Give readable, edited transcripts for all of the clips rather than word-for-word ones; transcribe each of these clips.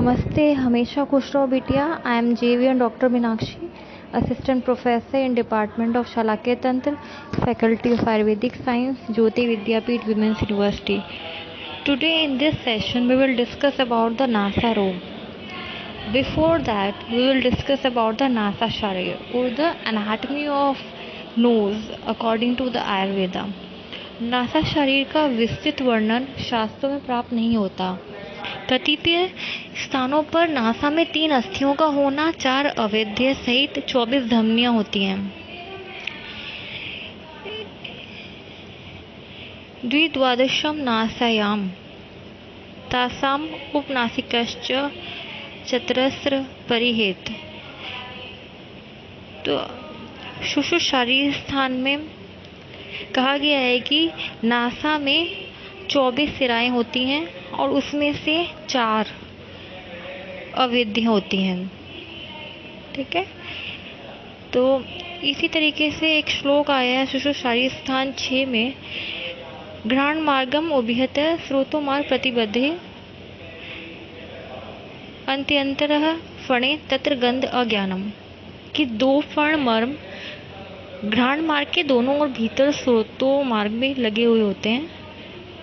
नमस्ते, हमेशा खुश रहो बिटिया। I am JVN doctor Meenakshi, assistant professor in department of Shalakya Tantra, faculty of Ayurvedic science, Jyoti Vidyapeeth women's university. Today in this session we will discuss about the Nasa robe. Before that we will discuss about the Nasa Sharir or the anatomy of nose according to the Ayurveda. NASA शरीर का विस्तृत वर्णन शास्त्रों में प्राप्त नहीं होता। कतिपय स्थानों पर नासा में 3 अस्थियों का होना, 4 अवयव सहित 24 धमनियां होती हैं। द्विद्वादशम नासायाम तासाम उपनासिकश्च चतरस्र परिहेत। तो शुश्रुत शरीर स्थान में कहा गया है कि नासा में 24 सिराएं होती हैं और उसमें से 4 अवयव होती हैं। ठीक है, तो इसी तरीके से एक श्लोक आया है शुश्रुत शरीर स्थान 6 में, घ्राण मार्गम उभयत स्रोतो मार्ग प्रतिबद्धे अंत्यंतरः फणे तत्र गंध अज्ञानम, कि 2 फण मर्म घ्राण मार्ग के दोनों ओर भीतर स्रोतों मार्ग में लगे हुए होते हैं,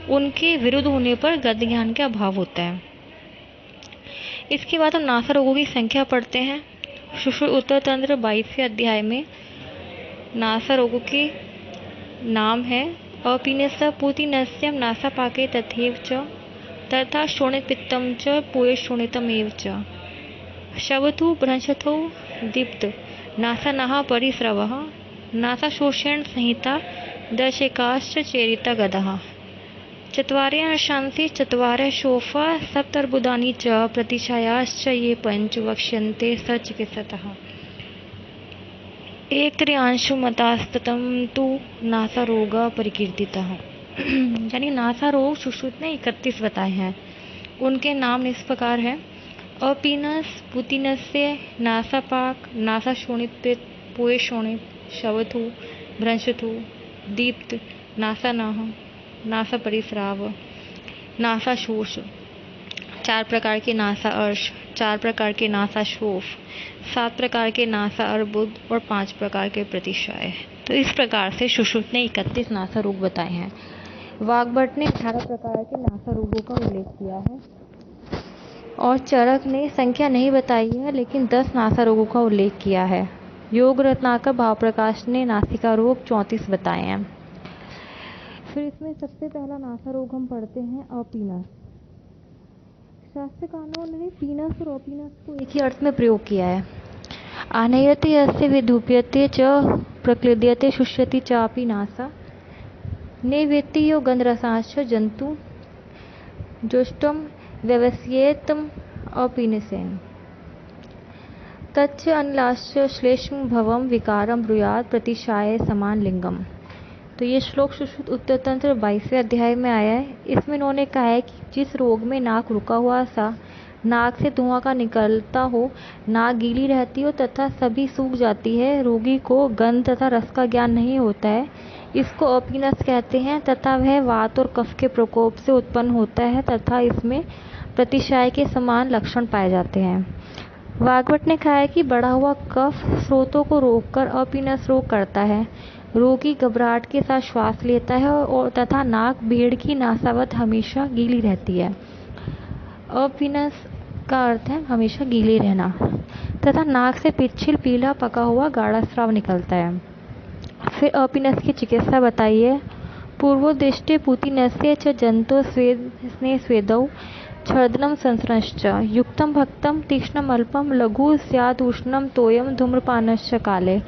उनके विरुद्ध होने पर गंध ज्ञान का अभाव होता है। इसके बाद हम नासा रोगों की संख्या पढ़ते हैं। शुश्रुत उत्तर तंत्र 22वें अध्याय में नासा रोगों के नाम है अपीनस पूतिनस्यम नासापाके तथैव च तथा शोणित पित्तम च पूय शोणितमेव च शवतु भ्रंशतु दीप्त नासानाः परिस्रवः नासाशोषण संहिता दशेकाश्च चेरिता गदः चत्वारे अंशांसि चत्वारः शोफा सप्तर्बुदानि च प्रतिछायाश्च ये 5 वक्ष्यन्ते स चिकित्सतः एक त्रियांशु मतास्ततम तु नासा रोग परिकीर्तितः। यानी नासा रोग सुश्रुत ने 31 बताए हैं। उनके नाम इस प्रकार है: अपीनस पुतिनस्य नासापाक नासा शोणित पूय शोणित शवथु भ्रंशथु दीप्त नासानाः नासा परिस्राव नासा शोष, 4 प्रकार के नासा अर्श, 4 प्रकार के नासा शोफ, 7 प्रकार के नासा अर्बुद और 5 प्रकार के प्रतिशय। तो इस प्रकार से सुश्रुत ने 31 नासा रोग बताए हैं। वाग्भट ने 18 प्रकार के नासा रोगों का उल्लेख किया है और चरक ने संख्या नहीं बताई है, लेकिन 10 नासा रोगों का उल्लेख किया है। योग रत्नाकर भाव प्रकाश ने नासिका रोग 34 बताए हैं। फिर इसमें सबसे पहला नासा रोग हम पढ़ते हैं अपीनस। शास्त्रकारों ने पीनस और अपीनस को एक ही अर्थ में प्रयोग किया है। आनयते यस्य विधूप्यते च प्रक्लिद्यते शुष्यति चापि नासा नैवेत्ति यो गंधरसाश्च जंतु जुष्टम व्यवस्येतम अपीनसेन तच्च अनिलाश्च श्लेष्म भवम विकारम ब्रूयात् प्रतिशाय समान लिंगम। तो ये श्लोक सुश्रुत उत्तर तंत्र 22वें अध्याय में आया है। इसमें इन्होंने कहा है कि जिस रोग में नाक रुका हुआ सा, नाक से धुआं का निकलता हो, नाक गीली रहती हो तथा सभी सूख जाती है, रोगी को गंध तथा रस का ज्ञान नहीं होता है, इसको अपीनस कहते हैं तथा वह वात और कफ के प्रकोप से उत्पन्न होता है तथा इसमें प्रतिशाय के समान लक्षण पाए जाते हैं। वाग्भट ने कहा है कि बढ़ा हुआ कफ स्रोतों को रोककर अपीनस रोग करता है। रोगी घबराहट के साथ श्वास लेता है और तथा नाक भेड़ की नासावत हमेशा गीली रहती है। अपीनस का अर्थ है हमेशा गीले रहना, तथा नाक से पिच्छिल पीला पका हुआ गाढ़ा स्राव निकलता है। फिर अपीनस की चिकित्सा बताइए। पूर्वोद्दिष्टे पूतिनस्य च जंतो स्वेदौ छर्दनम संसृष्ट युक्तम भक्तम तीक्ष्णम अल्पम लघु स्यादुष्णम तोयम धूम्रपानश्च काले।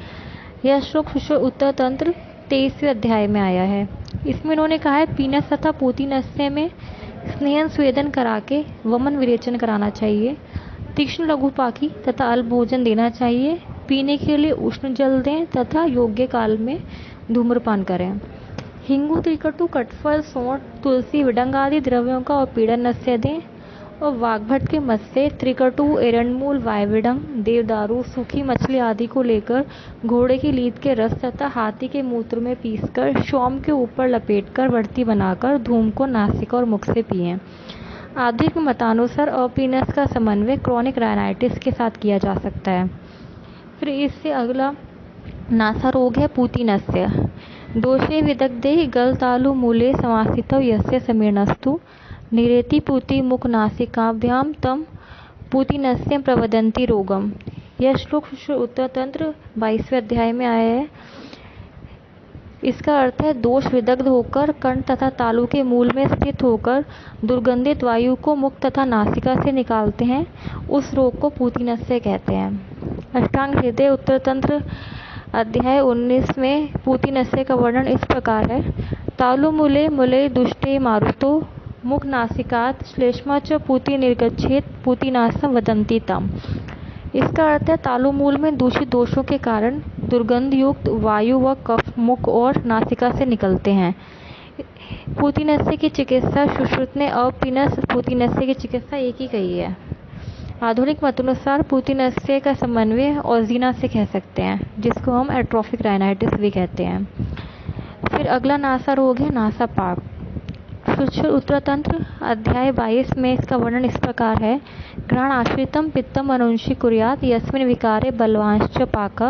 यह श्लोक सुश्रुत उत्तर तंत्र 23वें अध्याय में आया है। इसमें इन्होंने कहा है पीनस तथा पूतिनस्य में स्नेहन स्वेदन करा के वमन विरेचन कराना चाहिए, तीक्ष्ण लघुपाकी तथा अल्प भोजन देना चाहिए, पीने के लिए उष्ण जल दें तथा योग्य काल में धूम्रपान करें। हिंगू त्रिकटु कटफल सौंठ तुलसी विडंग आदि द्रव्यों का उपीड़न नस्य दें और वाग्भट के मत से त्रिकटु एरंडमूल वायविडंग देवदारू सूखी मछली आदि को लेकर घोड़े की लीद के रस तथा हाथी के मूत्र में पीसकर शौम के ऊपर लपेटकर वर्ती बनाकर धूम को नासिका और मुख से पिएं। आधुनिक मतानुसार अपीनस का समन्वय क्रॉनिक राइनाइटिस के साथ किया जा सकता है। फिर इससे अगला नासा रोग है पूतिनस्य। दोषे विदग्धे गलतालु मूले समासितौ यस्य समीरणस्तु निरेति पूति मुख नासिकाभ्यां तम पूतिनस्यं प्रवदन्ति रोगम। यह श्लोक उत्तर तंत्र 22वें अध्याय में आया है। इसका अर्थ है दोष विदग्ध होकर कर्ण तथा तालु के मूल में स्थित होकर दुर्गंधित वायु को मुख तथा नासिका से निकालते हैं, उस रोग को पूतिनस्य कहते हैं। अष्टांग हृदय उत्तर तंत्र अध्याय 19 में पूतिनस्य का वर्णन इस प्रकार है। तालु मूले मूले दुष्टे मारुतो मुख नासिकात श्लेष्मा च पूति निर्गच्छेत पूतिनासम वदन्ति तम। इसका अर्थ है तालु मूल में दूषित दोषों के कारण दुर्गंध युक्त वायु व कफ मुख और नासिका से निकलते हैं। पूतिनस्य की चिकित्सा सुश्रुत ने अपीनस पूतिनस्य की चिकित्सा एक ही कही है। आधुनिक मतनुसार पूतिनस्य का समन्वय ओजिना से कह सकते हैं, जिसको हम एट्रोफिक राइनाइटिस भी कहते हैं। फिर अगला नासा रोग है नासापाक। सूक्ष्म उत्तरतंत्र अध्याय 22 में इसका वर्णन इस प्रकार है। घ्राण आश्रितम पित्तम अनुंशी कुर्यात् यस्मिन् विकारे बलवांश्च पाक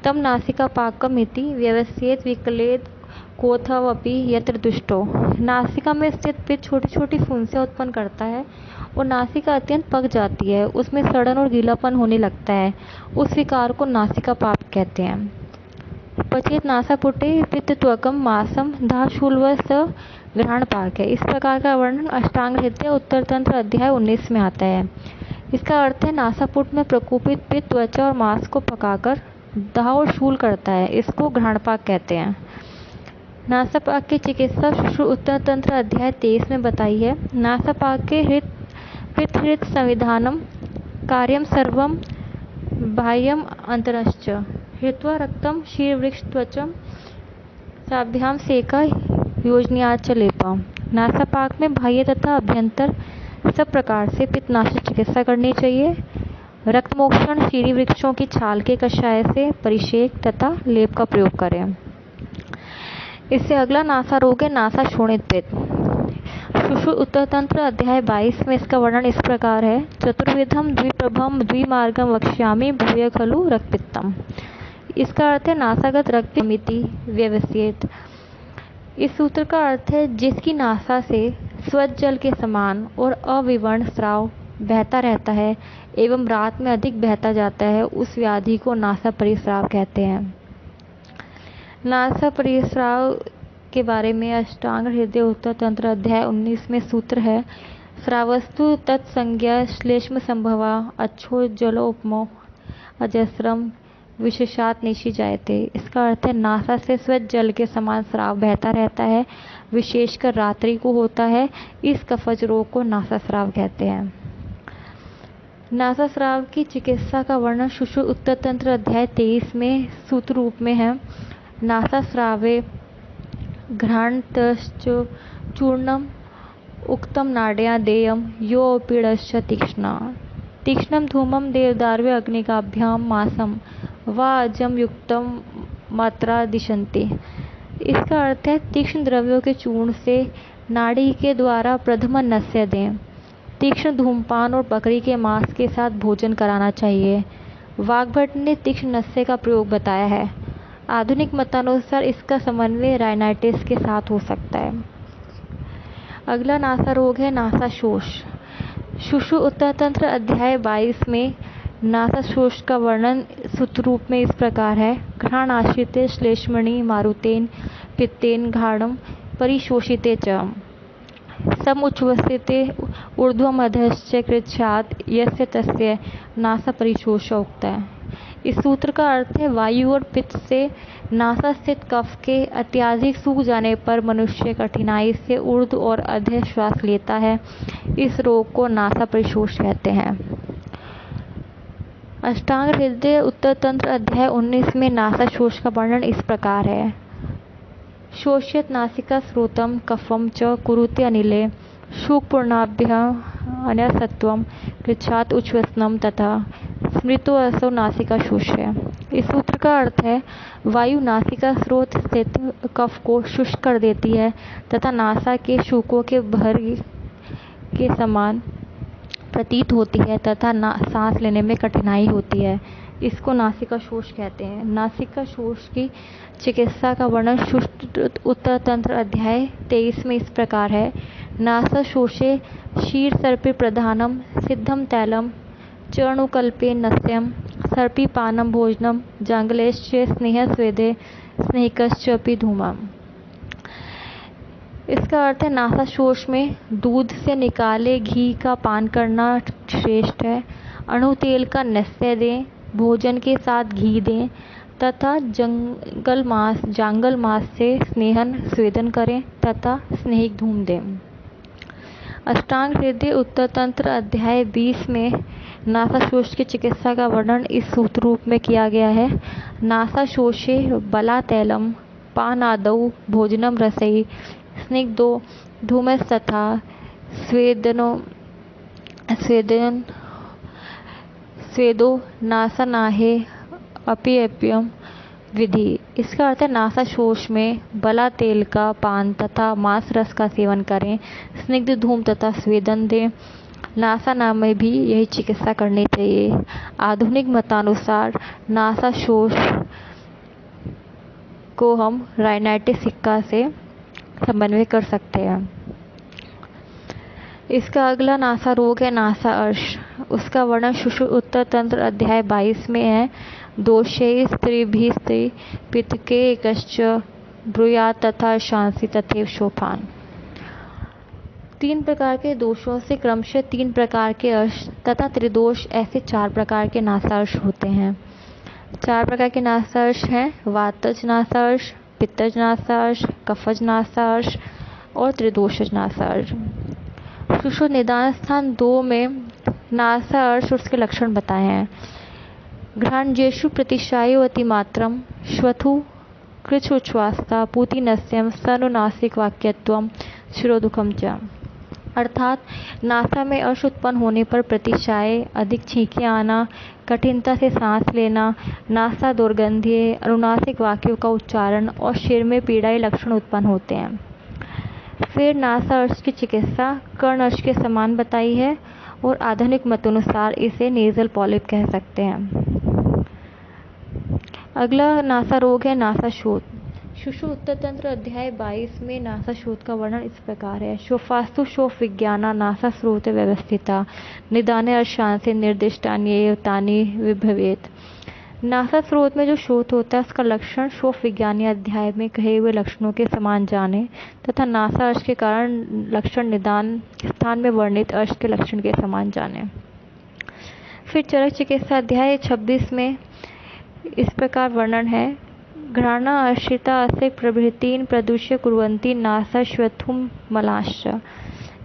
तम नासिका पाकम इति व्यवस्येत विकलेद कोथवपि यत्र दुष्टो। नासिका में स्थित पित्त छोटी छोटी फुंसियां उत्पन्न करता है और नासिका अत्यंत पक जाती है, उसमें सड़न और गीलापन होने लगता है। उस विकार को नासिका पाक कहते हैं। पचेत नासापुटे पित्तत्वकम मासम धाशूलवस ग्रहण पाक है। इस प्रकार का वर्णन अष्टांग हृदय उत्तर तंत्र अध्याय 19 में आता है। इसका अर्थ है नासापुट में प्रकोपित पित्त त्वचा और मांस को पकाकर दाह और शूल करता है, इसको घ्राणपाक कहते हैं। नासापाक की चिकित्सा सुश्रुत उत्तर तंत्र अध्याय 23 में बताई है। नासापाक के पित्त संविधानम कार्यम सर्वम बाह्यम अंतरश्च हित्वा रक्तम शीर्वृक्ष त्वचम साभ्याम सेका योजनियाच लेपा। नासापाक में बाह्य तथा अभ्यंतर सब प्रकार से पित्तनाशक चिकित्सा करनी चाहिए। रक्तमोक्षण शीरी वृक्षों की छाल के कषाय से परिषेक तथा लेप का प्रयोग करें। इससे अगला नासा रोग है नासा शोणित पित्त। सुश्रुत उत्तर तंत्र अध्याय 22 में इसका वर्णन इस प्रकार है। चतुर्विधम द्विप्रभम द्विमार्गम वक्ष्यामि भूय खलु रक्तपित्तम। इसका अर्थ है नासागत रक्तमिति व्यवस्येत। इस सूत्र का अर्थ है जिसकी नासा से स्वच्छ जल के समान और अविवर्ण स्राव बहता रहता है एवं रात में अधिक बहता जाता है, उस व्याधि को नासा परिस्राव कहते हैं। नासा परिस्राव के बारे में अष्टांग हृदय उत्तर तंत्र अध्याय 19 में सूत्र है। स्रावस्तु तत्संज्ञा श्लेष्म संभवा अच्छो जलोपमो अजस्रम विशेषात निशी जायते। इसका अर्थ है नासा से स्वच्छ जल के समान स्राव बहता रहता है, विशेषकर रात्रि को होता है। इस कफज रोग को नासा स्राव कहते हैं। नासा स्राव की चिकित्सा का वर्णन सुश्रुत उत्तर तंत्र अध्याय 23 में सूत्र रूप में है। नासा स्रावे घ्राणतश्च चूर्णम उक्तम नाड्या देयम यो पीड़श्च तीक्ष्णम धूमम देवदार्व्य अग्निकाभ्याम मासम वा अजम युक्तम मात्रा दिशंति। इसका अर्थ है तीक्ष्ण द्रव्यों के चूर्ण से नाड़ी के द्वारा प्रथमन नस्य दें। तीक्ष्ण धूमपान और बकरी के मांस के साथ भोजन कराना चाहिए। वाग्भट ने तीक्ष्ण नस्य का प्रयोग बताया है। आधुनिक मतानुसार इसका समन्वय राइनाइटिस के साथ हो सकता है। अगला नासा रोग है नासा शोष। सुश्रुत उत्तर तंत्र अध्याय 22 में नासा शोष का वर्णन सूत्र रूप में इस प्रकार है। घ्राण आश्रिते श्लेष्मणि मारुतेन पित्तेन घाणम परिशोषिते च समुच्छ्वसिते ऊर्ध्वमधश्च कृच्छात् यस्य तस्य नासा परिशोष उक्ता है। इस सूत्र का अर्थ है वायु और पित्त से नासा स्थित कफ के अत्याधिक सूख जाने पर मनुष्य कठिनाई से ऊर्ध्व और अधः श्वास लेता है। इस रोग को नासा परिशोष कहते हैं। अष्टांग हृदय उत्तर तंत्र अध्याय 19 में नासा शोष का वर्णन इस प्रकार है। शोष्यत नासिका स्रोतम कफम च कुरुते अनिले शूकपूर्णाभ्य अन्यसत्वम कृच्छात उच्छ्वसनम तथा स्मृतो असो नासिका शोष है। इस सूत्र का अर्थ है वायु नासिका स्रोत स्थित कफ को शुष्क कर देती है तथा नासा के शूकों के के समान प्रतीत होती है तथा सांस लेने में कठिनाई होती है। इसको नासिकाशोष कहते हैं। नासिकाशोष की चिकित्सा का वर्णन सुश्रुत उत्तरतंत्र अध्याय 23 में इस प्रकार है। नासाशोषे क्षीरसर्पे प्रधानम सिद्धम तैलम चर्णुकल्पे नस्यम सर्पीपानम भोजनम जांगलेश्च स्नेह स्वेदे स्नेहिकश्चपि धूमम। इसका अर्थ है नासाशोष में दूध से निकाले घी का पान करना श्रेष्ठ है। अणु तेल का नस्य दें, भोजन के साथ घी दें तथा जांगल मांस से स्नेहन स्वेदन करें तथा स्नेहिक धूम दें। अष्टांग हृदय उत्तरतंत्र अध्याय 20 में नासाशोष की चिकित्सा का वर्णन इस सूत्र रूप में किया गया है। नासाशोषे बलातैलम पानादौ भोजनम रसई स्निग्धो धूमस्तथा स्वेदो नासानाहे अप्ययम विधि। इसका अर्थ है नासाशोष में बला तेल का पान तथा मांस रस का सेवन करें, स्निग्ध धूम तथा स्वेदन दें। नासाना में भी यही चिकित्सा करनी चाहिए। आधुनिक मतानुसार नासाशोष को हम राइनाइटिस सिक्का से समन्वय कर सकते हैं। इसका अगला नासा रोग है नासा अर्श। उसका वर्णन सुश्रुत उत्तरतंत्र अध्याय 22 में है। दोषे स्त्रीभिस्त्री पितके एकश्च ब्रूयात् तथा शांसी तथैव शोफान। 3 प्रकार के दोषों से क्रमशः 3 प्रकार के अर्श तथा त्रिदोष ऐसे 4 प्रकार के नासार्श होते हैं। 4 प्रकार के नासार्श हैं वातज नासार्श, पित्तज नासार्श, कफज नासार्श और त्रिदोषज नासार्श। सुश्रुत निदान स्थान 2 में नासार्श और उसके लक्षण बताए हैं। घ्राणजेषु प्रतिशायो अतिमात्रम श्वथु कृच्छ्वास्ता पूतिनस्यम सनुनासिक वाक्यत्वम शिरोदुखम च। अर्थात नासा में अर्श उत्पन्न होने पर प्रतिशाय, अधिक छींकें आना, कठिनता से सांस लेना, नासा दुर्गंधीय, अनुनासिक वाक्यों का उच्चारण और सिर में पीड़ाई लक्षण उत्पन्न होते हैं। फिर नासा अर्श की चिकित्सा कर्ण अर्श के समान बताई है और आधुनिक मतानुसार इसे नेजल पॉलिप कह सकते हैं। अगला नासा रोग है नासाशोथ। सुश्रुत उत्तरतंत्र अध्याय 22 में नासाशोथ का वर्णन इस प्रकार है। शोफास्तु शोफ विज्ञाना नासा स्रोत व्यवस्थिता निदाने अर्शांसे निर्दिष्टानि तानि विभवेत। नासा स्रोत में जो शोथ होता है उसका लक्षण शोफ विज्ञानी अध्याय में कहे हुए लक्षणों के समान जाने तथा नासा अर्श के कारण लक्षण निदान स्थान में वर्णित अर्श के लक्षण के समान जाने। फिर चरक चिकित्सा अध्याय 26 में इस प्रकार वर्णन है। घ्राणा आश्रिता असे प्रभृतीन प्रदूष्य कुर्वन्ति नासा श्वथुम मलाश्च।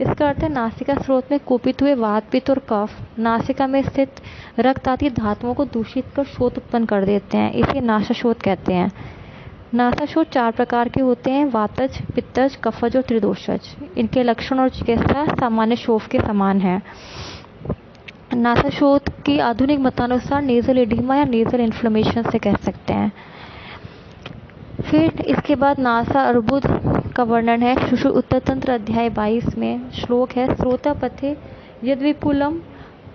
इसका अर्थ है नासिका स्रोत में कुपित हुए वात, पित्त और कफ नासिका में स्थित रक्त आदि धातुओं को दूषित कर शोथ उत्पन्न कर देते हैं। इसे नासाशोथ कहते हैं। नासाशोथ 4 प्रकार के होते हैं वातज, पित्तज, कफज और त्रिदोषज। इनके लक्षण और चिकित्सा सामान्य शोफ के समान है। नासाशोथ की आधुनिक मतानुसार नेजल एडिमा या नेजल इन्फ्लेमेशन से कह सकते हैं। फिर इसके बाद नासा अर्बुद का वर्णन है। सुश्रुत उत्तरतंत्र अध्याय 22 में श्लोक है। श्रोता पथे यद विपुलम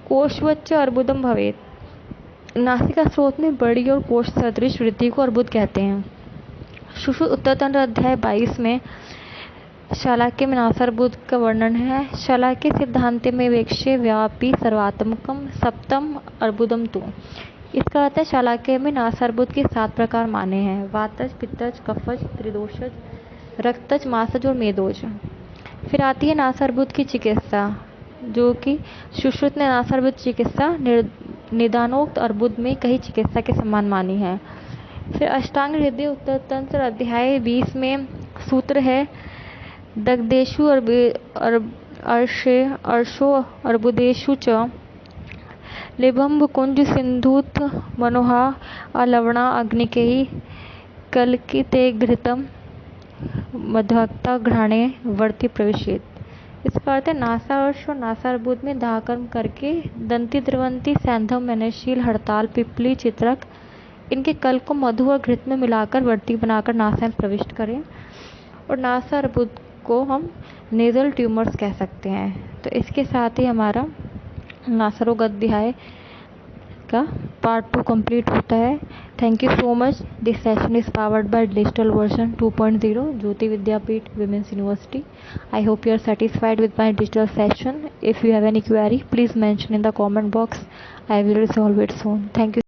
कोशवच्च अर्बुदम भवेत। नासिका स्रोत में बड़ी और कोश सदृश वृद्धि को अर्बुद कहते हैं। सुश्रुत उत्तरतंत्र अध्याय 22 में शालाक्य में नासार्बुद का वर्णन है। शालाक्य सिद्धांत में वेक्ष्य व्यापी सर्वात्मकम सप्तम अर्बुदम तु। इसका अर्थ है शालाक्य में नासार्बुद के 7 प्रकार माने हैं वातज, पित्तज, कफज, त्रिदोषज, रक्तज, मासज और मेदोज। फिर आती है नासार्बुद की चिकित्सा जो कि सुश्रुत ने नासार्बुद चिकित्सा निदानोक्त अर्बुद में कई चिकित्सा के समान मानी है। फिर अष्टांग हृदय उत्तरतंत्र अध्याय 20 में सूत्र है। दग्धेषु अर्शो अर्बुदेषु च लिभंब कुंज सिंधुत मनोहा अलवणा अग्निकेयी कलकिते घृतम मध्वक्ता घ्राणे वर्ति प्रविशेत। इसका अर्थ है नासा अर्श और नासार्बुद में दाहकर्म करके दंती द्रवंती सैंधव मैनशील हड़ताल पिपली चित्रक इनके कल को मधु और घृत में मिलाकर वर्ती बनाकर नासा में प्रविष्ट करें। और नासार्बुद को हम नेजल ट्यूमर्स कह सकते हैं। तो इसके साथ ही हमारा नासारोग अध्याय का पार्ट 2 कंप्लीट होता है। Thank you so much. This session is powered by digital version 2.0 Jyoti Vidyapeeth women's university. I hope you are satisfied with my digital session. If you have any query, please mention in the comment box. I will resolve it soon. Thank you.